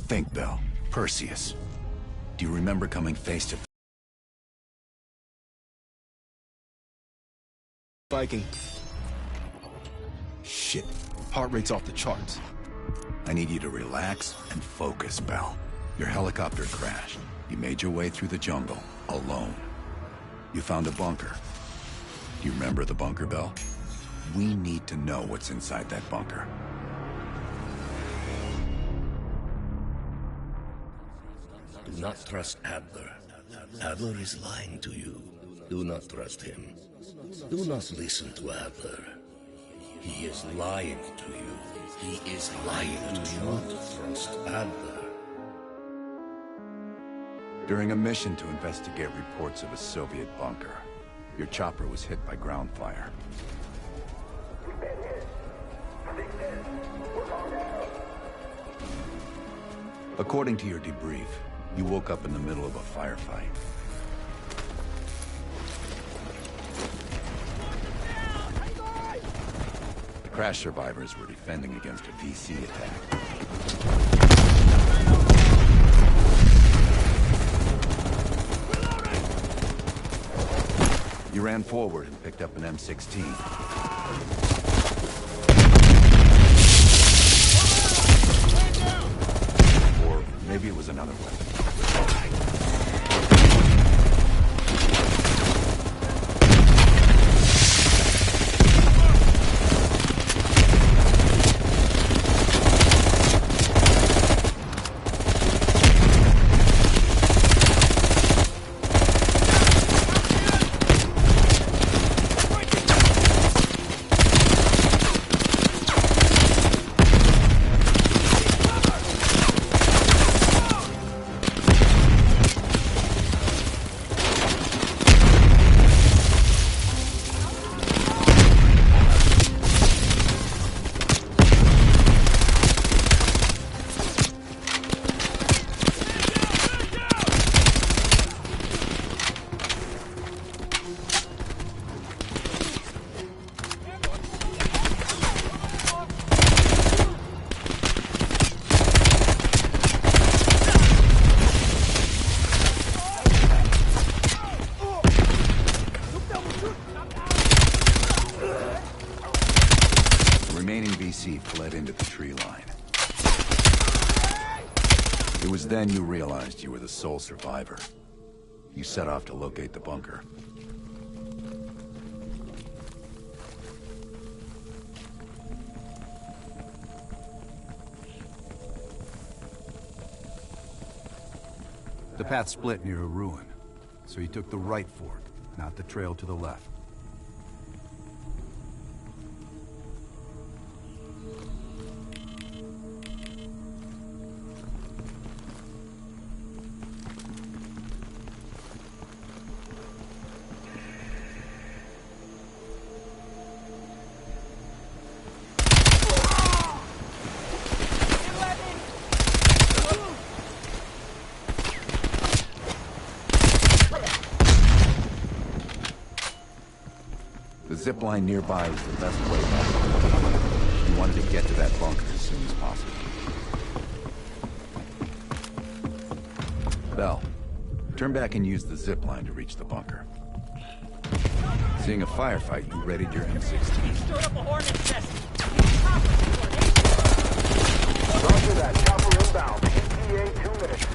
Think, Bell. Perseus. Do you remember coming face to... Viking. Shit. Heart rate's off the charts. I need you to relax and focus, Bell. Your helicopter crashed. You made your way through the jungle, alone. You found a bunker. Do you remember the bunker, Bell? We need to know what's inside that bunker. Do not trust Adler. Adler is lying to you. Do not trust him. Do not listen to Adler. He is lying to you. He is lying to you. Do not trust Adler. During a mission to investigate reports of a Soviet bunker, your chopper was hit by ground fire. According to your debrief, you woke up in the middle of a firefight. The crash survivors were defending against a VC attack. You ran forward and picked up an M16. Or maybe it was another weapon. Fled into the tree line. It was then you realized you were the sole survivor. You set off to locate the bunker. The path split near a ruin, so you took the right fork, not the trail to the left. The zip line nearby was the best way back. You wanted to get to that bunker as soon as possible. Bell, turn back and use the zip line to reach the bunker. Seeing a firefight, you readied your M16. Stood up a hornet's nest. Roger that. Chopper inbound. ETA 2 minutes.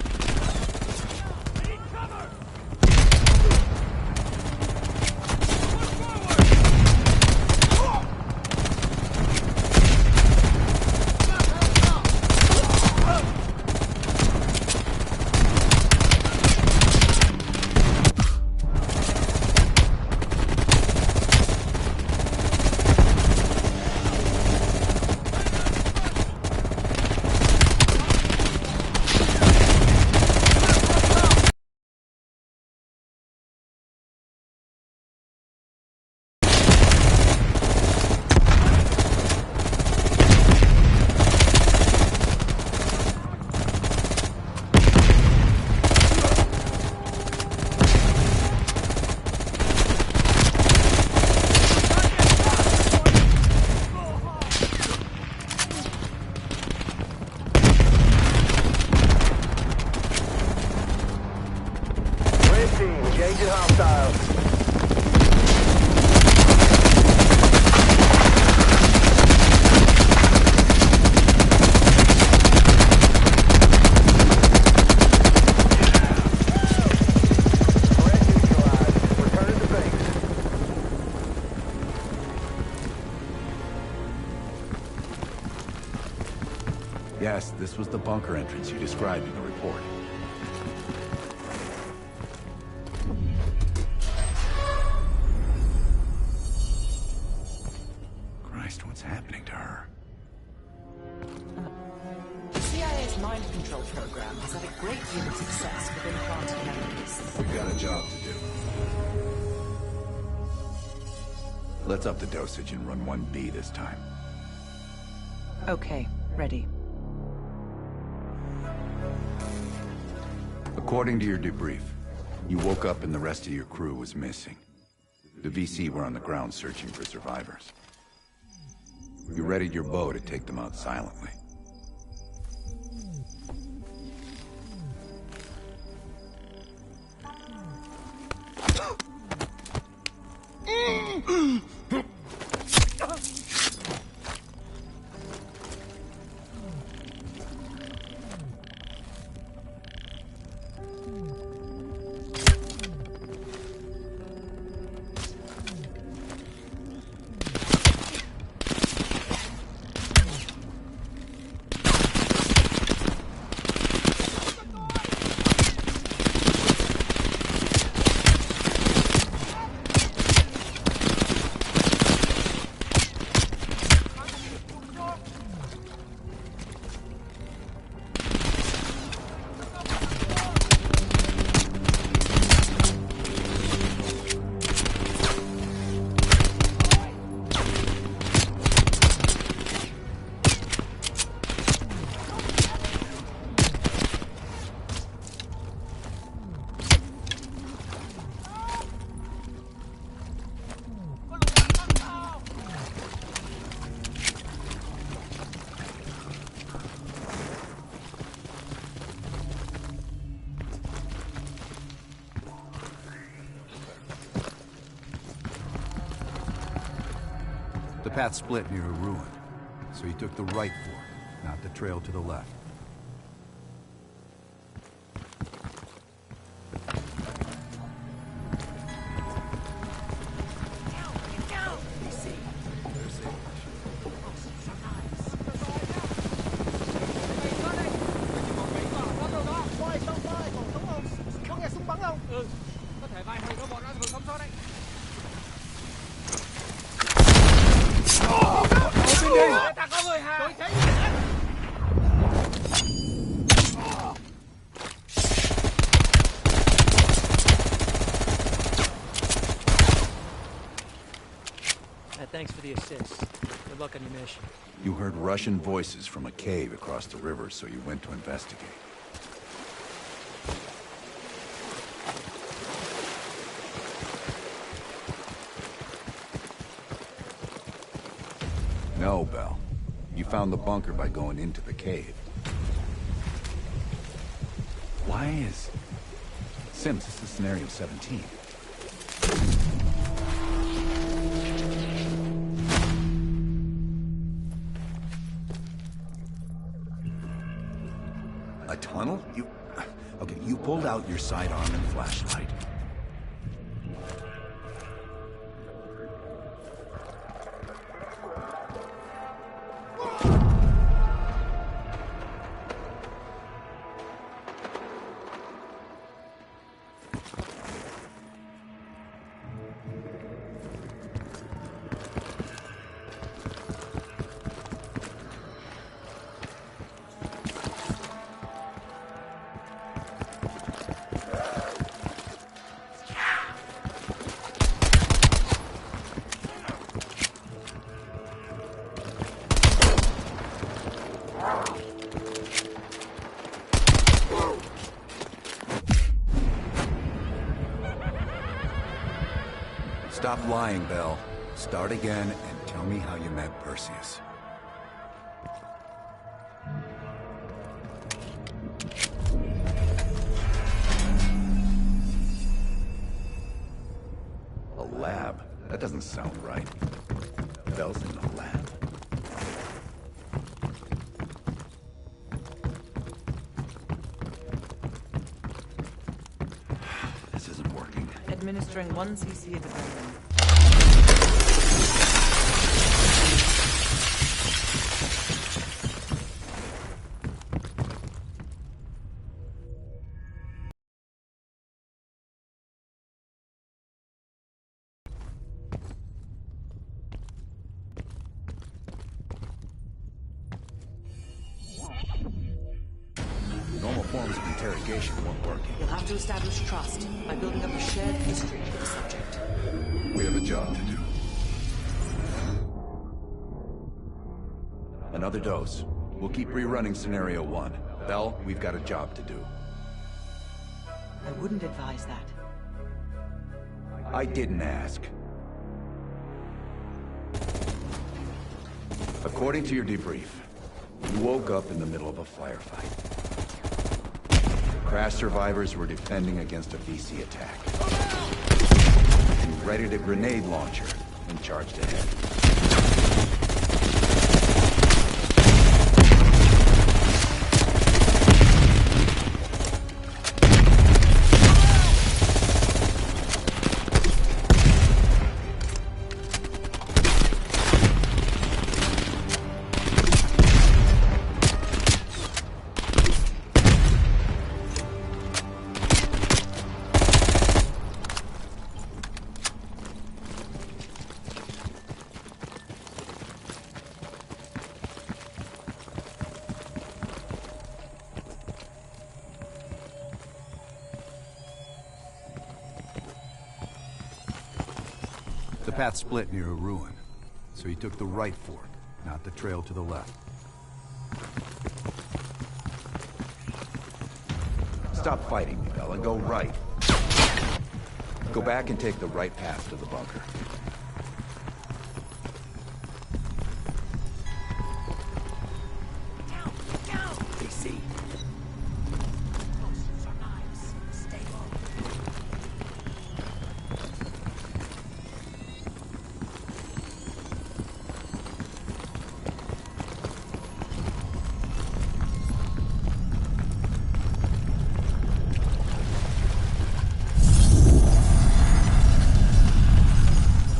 This was the bunker entrance you described in the report. Christ, what's happening to her? The CIA's mind control program has had a great deal of success with implanting memories. We got a job to do. Let's up the dosage and run 1B this time. Okay, ready. According to your debrief, you woke up and the rest of your crew was missing. The VC were on the ground searching for survivors. You readied your bow to take them out silently. The path split near a ruin, so he took the right fork, not the trail to the left. Thanks for the assist. Good luck on your mission. You heard Russian voices from a cave across the river, so you went to investigate. No, Bell. You found the bunker by going into the cave. Why is... Sims, this is scenario 17. A tunnel? Okay, you pulled out your sidearm and flashlight. Stop lying, Bell. Start again and tell me how you met Perseus. A lab? That doesn't sound right. Bell's in the lab. This isn't working. Administering 1 cc at a time. interrogation weren't working. You'll have to establish trust by building up a shared history with the subject. We have a job to do. Another dose. We'll keep rerunning Scenario 1. Bell, we've got a job to do. I wouldn't advise that. I didn't ask. According to your debrief, you woke up in the middle of a firefight. Crash survivors were defending against a VC attack. You readied a grenade launcher and charged ahead. The path split near a ruin, so he took the right fork, not the trail to the left. Stop fighting me, Bell, and go right. Go back and take the right path to the bunker.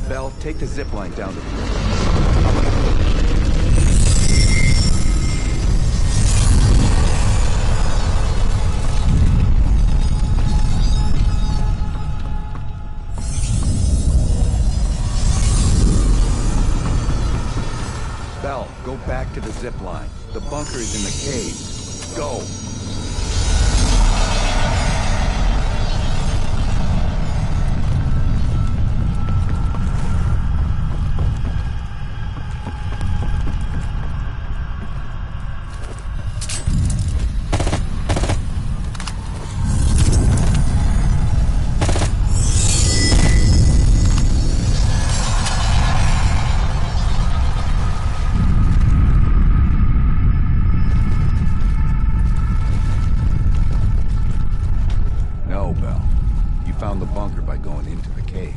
Bell, take the zip line down to the river. Bell, go back to the zip line. The bunker is in the cave. Go! No, Bell. You found the bunker by going into the cave.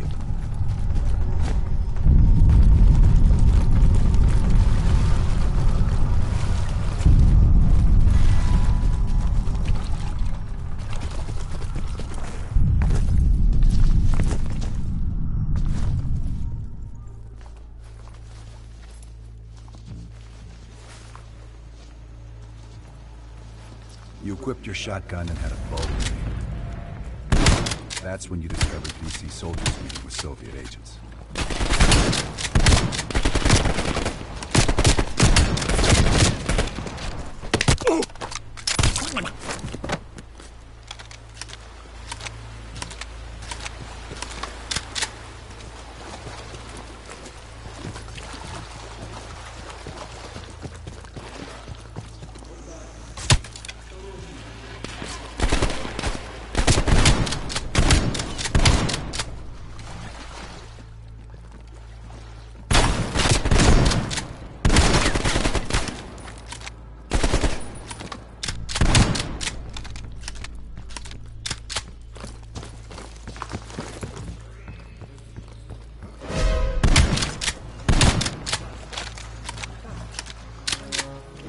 You equipped your shotgun and had a bow. That's when you discovered VC soldiers meeting with Soviet agents.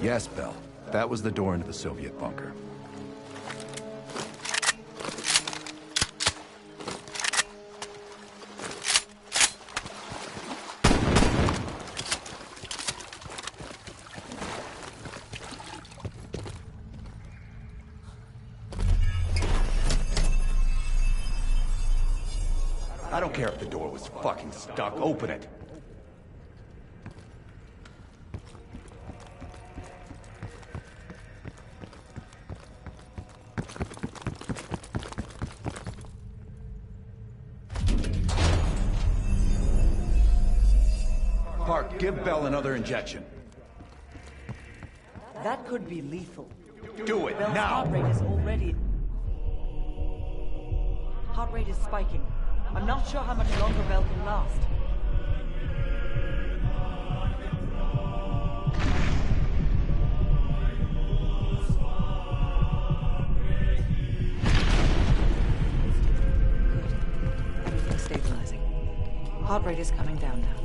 Yes, Bell. That was the door into the Soviet bunker. I don't care if the door was fucking stuck. Open it. Give Bell another injection. That could be lethal. Do it, Bell's now! heart rate is already... Heart rate is spiking. I'm not sure how much longer Bell can last. Good. Everything's stabilizing. Heart rate is coming down now.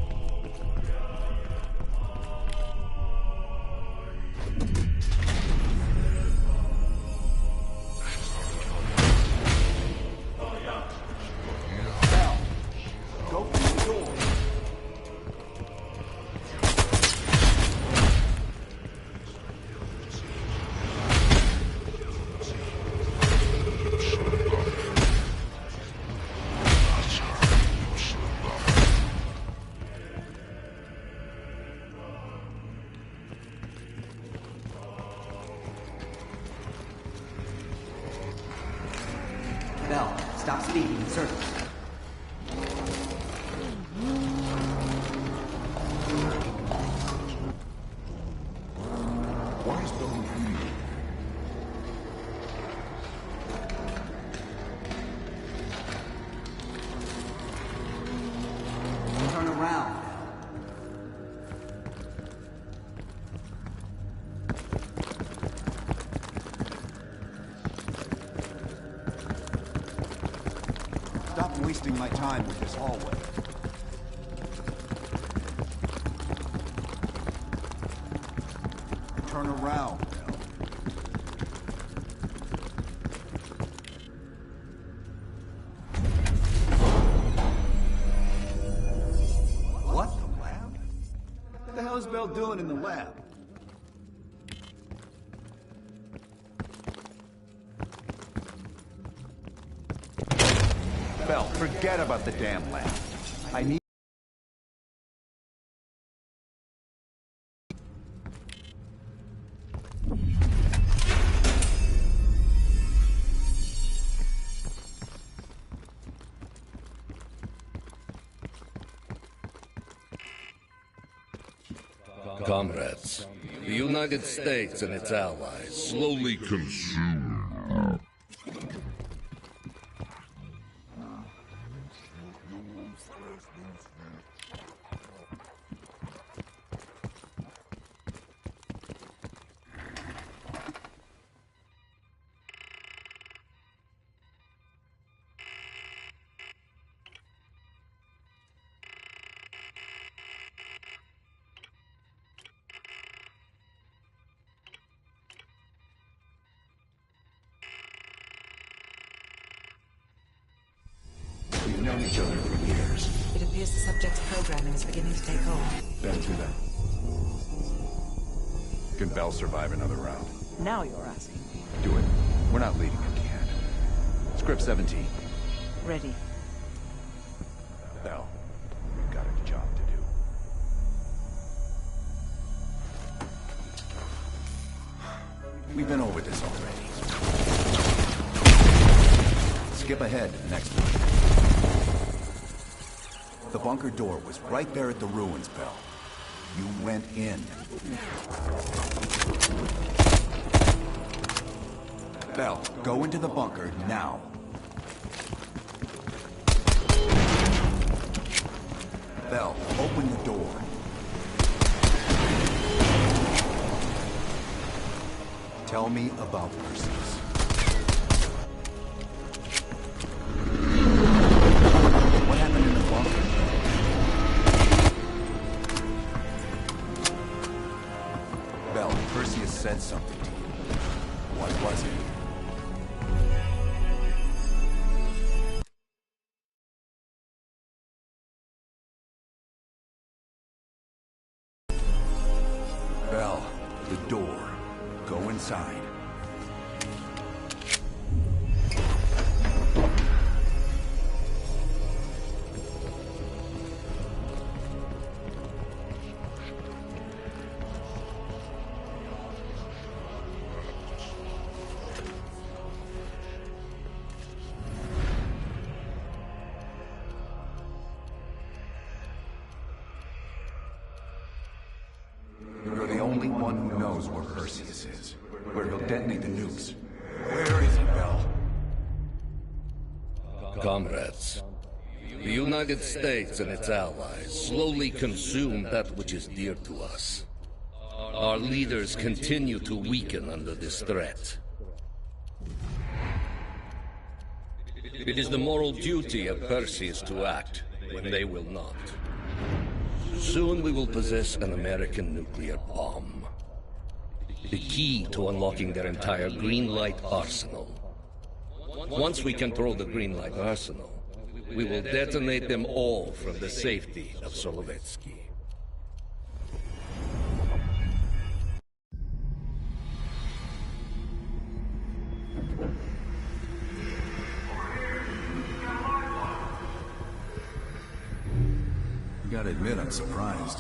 Bell, stop speaking in circles. Why is Bell repeating it? Turn around. Stop wasting my time with this hallway. Turn around, Bell. What? The lab? What the hell is Bell doing in the lab? Bell, forget about the damn lab. I need... Comrades, the United States and its allies slowly consume. We've known each other for years. It appears the subject's programming is beginning to take hold. Been through that. Can Bell survive another round? Now you're asking. Do it. We're not leading empty handed. Script 17. Ready. Bell, we've got a job to do. We've been over this already. Skip ahead to the next one. The bunker door was right there at the ruins, Bell. You went in. Bell, go into the bunker now. Bell, open the door. Tell me about Perseus. What happened in the bunker? Bell, Perseus said something to you. What was it? Bell, the door. Go inside. Someone who knows where Perseus is. Where he'll detonate the nukes. Where is he, Bell? Comrades, the United States and its allies slowly consume that which is dear to us. Our leaders continue to weaken under this threat. It is the moral duty of Perseus to act when they will not. Soon we will possess an American nuclear bomb. The key to unlocking their entire green light arsenal. Once we control the green light arsenal, we will detonate them all from the safety of Solovetsky. Gotta admit, I'm surprised.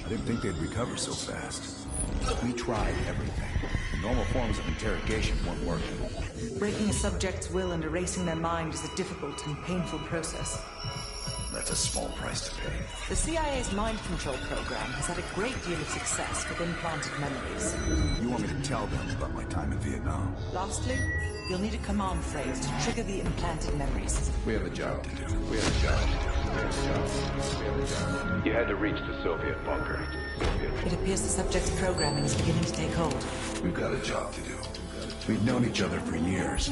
I didn't think they'd recover so fast. We tried everything. Normal forms of interrogation weren't working. Breaking a subject's will and erasing their mind is a difficult and painful process. That's a small price to pay. The CIA's mind control program has had a great deal of success with implanted memories. You want me to tell them about my time in Vietnam? Lastly, you'll need a command phrase to trigger the implanted memories. We have a job to do. You had to reach the Soviet bunker. It appears the subject's programming is beginning to take hold. We've got a job to do. We've known each other for years.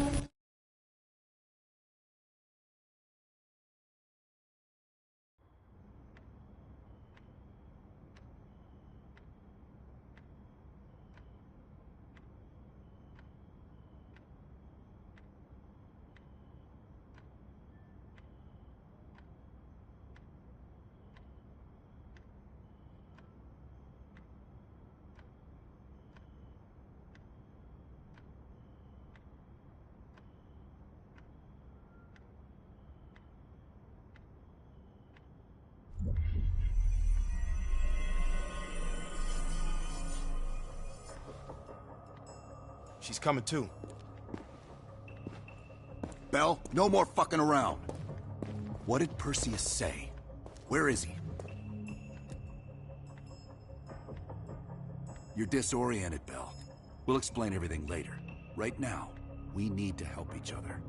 She's coming too. Bell, no more fucking around. What did Perseus say? Where is he? You're disoriented, Bell. We'll explain everything later. Right now, we need to help each other.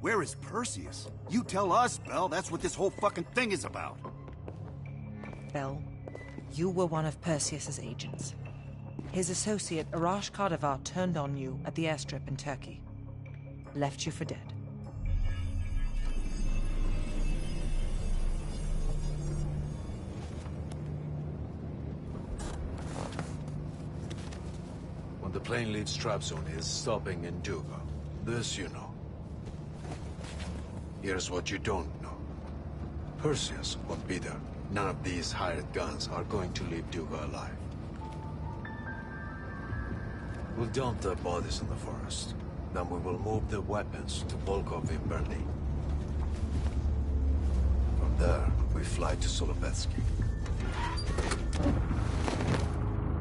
Where is Perseus? You tell us, Bell. That's what this whole fucking thing is about. Bell, you were one of Perseus's agents. His associate, Arash Kardavar, turned on you at the airstrip in Turkey. Left you for dead. When the plane leaves Trabzon, it's stopping in Duga. This you know. Here's what you don't know. Perseus or Peter, none of these hired guns are going to leave Duga alive. We'll dump their bodies in the forest. Then we will move the weapons to Volkov in Berlin. From there, we fly to Solovetsky.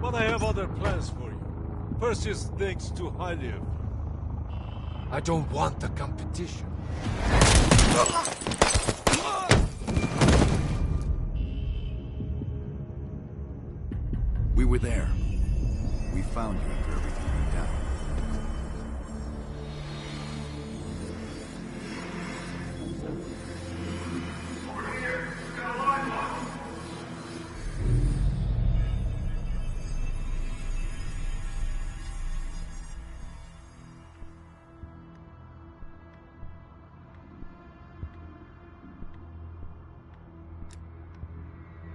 But I have other plans for you. Perseus thinks too highly of you. I don't want the competition. We were there. We found you after everything went down. Over here. Got a lifeline.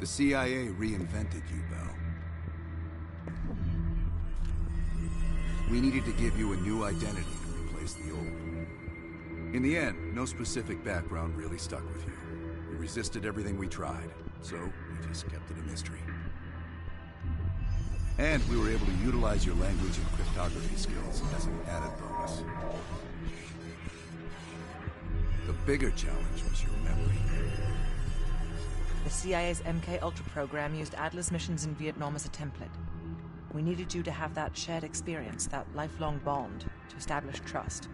The CIA reinvented you, Bell. We needed to give you a new identity to replace the old. In the end, no specific background really stuck with you. You resisted everything we tried, so we just kept it a mystery. And we were able to utilize your language and cryptography skills as an added bonus. The bigger challenge was your memory. The CIA's MK Ultra program used Adler's missions in Vietnam as a template. We needed you to have that shared experience, that lifelong bond, to establish trust.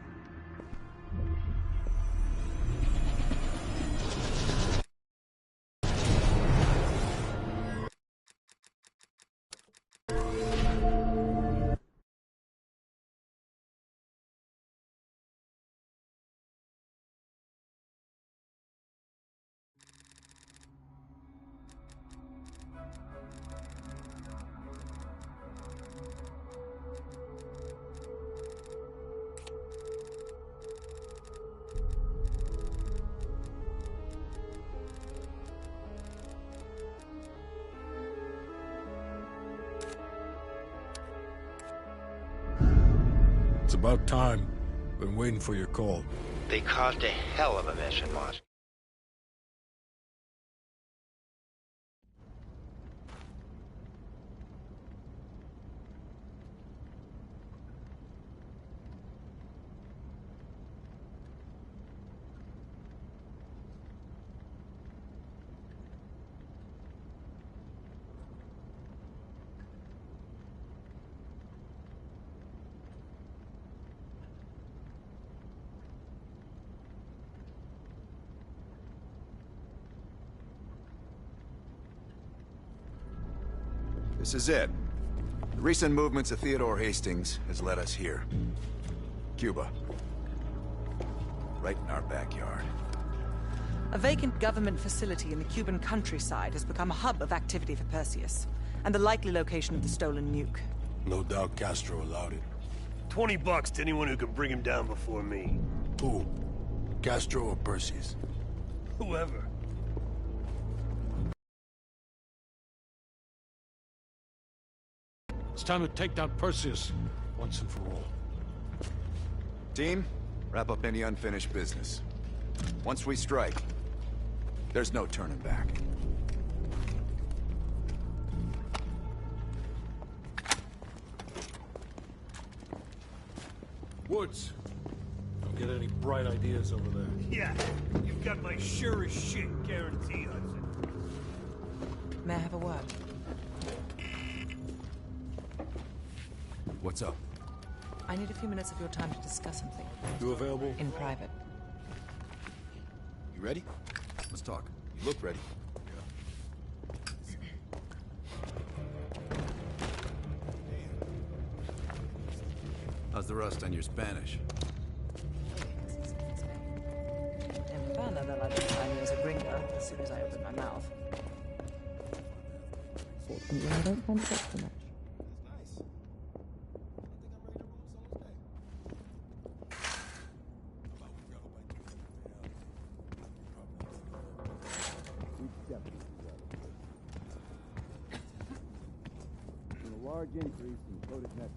It's about time. Been waiting for your call. They caused a hell of a mess in Moscow. This is it. The recent movements of Theodore Hastings has led us here. Cuba. Right in our backyard. A vacant government facility in the Cuban countryside has become a hub of activity for Perseus, and the likely location of the stolen nuke. No doubt Castro allowed it. $20 to anyone who can bring him down before me. Who? Castro or Perseus? Whoever. It's time to take down Perseus, once and for all. Team, wrap up any unfinished business. Once we strike, there's no turning back. Woods. Don't get any bright ideas over there. Yeah, you've got my sure as shit guarantee, Hudson. May I have a word? What's up? I need a few minutes of your time to discuss something. You available? In private. You ready? Let's talk. You look ready. How's the rust on your Spanish? Empana that I define as a gringo as soon as I open my mouth. Fortunately, I don't find it so much. Large increase in coded messages.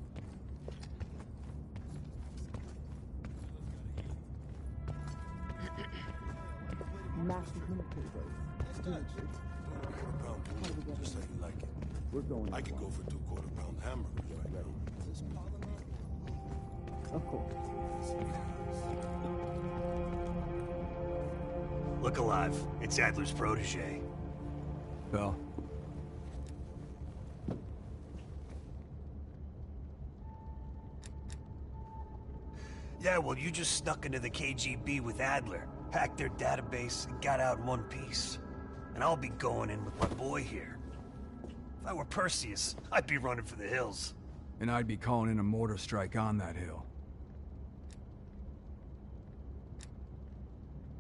Massive military base. Just how you like it. We're going. I could go for 2 quarter-pound hamburgers right now. Of course. Look alive. It's Adler's protege. Bell. Yeah, well, you just snuck into the KGB with Adler, hacked their database, and got out in one piece. And I'll be going in with my boy here. If I were Perseus, I'd be running for the hills. And I'd be calling in a mortar strike on that hill.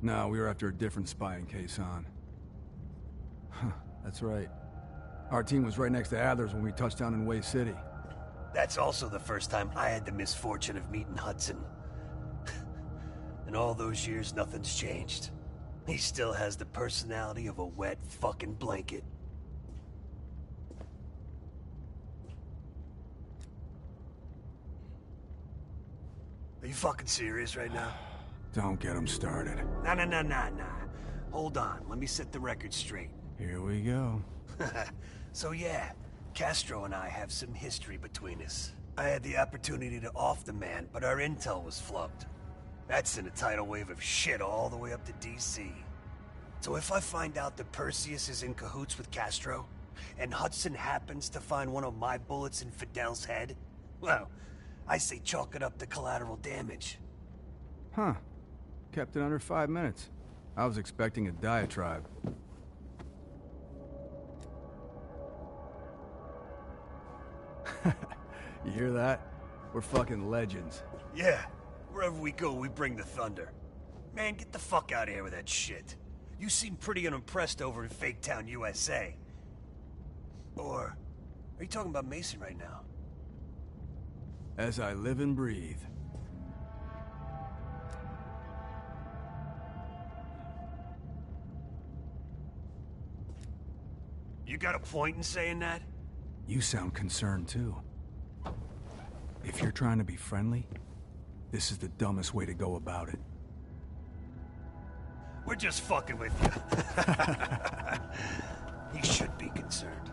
No, we were after a different spying case on. Huh, that's right. Our team was right next to Adler's when we touched down in Way City. That's also the first time I had the misfortune of meeting Hudson. In all those years, nothing's changed. He still has the personality of a wet fucking blanket. Are you fucking serious right now? Don't get him started. Nah. Hold on, let me set the record straight. Here we go. So yeah, Castro and I have some history between us. I had the opportunity to off the man, but our intel was flubbed. That sent a tidal wave of shit all the way up to DC. So if I find out that Perseus is in cahoots with Castro, and Hudson happens to find one of my bullets in Fidel's head, well, I say chalk it up to collateral damage. Huh. Kept it under 5 minutes. I was expecting a diatribe. You hear that? We're fucking legends. Yeah. Wherever we go, we bring the thunder. Man, get the fuck out of here with that shit. You seem pretty unimpressed over in Fake Town, USA. Or, are you talking about Mason right now? As I live and breathe. You got a point in saying that? You sound concerned too. If you're trying to be friendly, This is the dumbest way to go about it. We're just fucking with you. He should be concerned.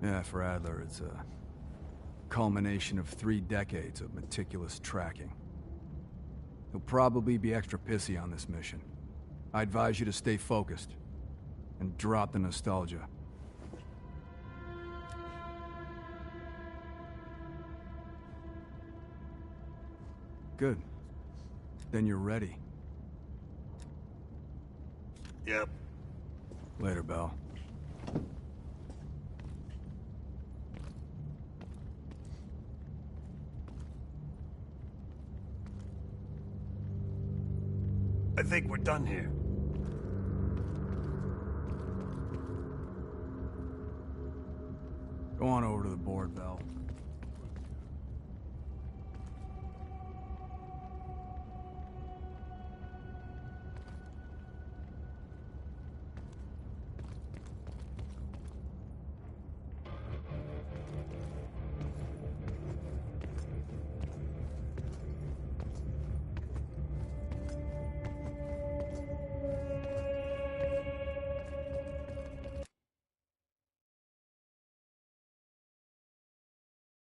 Yeah, for Adler, it's a culmination of 3 decades of meticulous tracking. He'll probably be extra pissy on this mission. I advise you to stay focused and drop the nostalgia. Good. Then you're ready. Yep. Later, Bell. I think we're done here. Go on over to the board, Bell.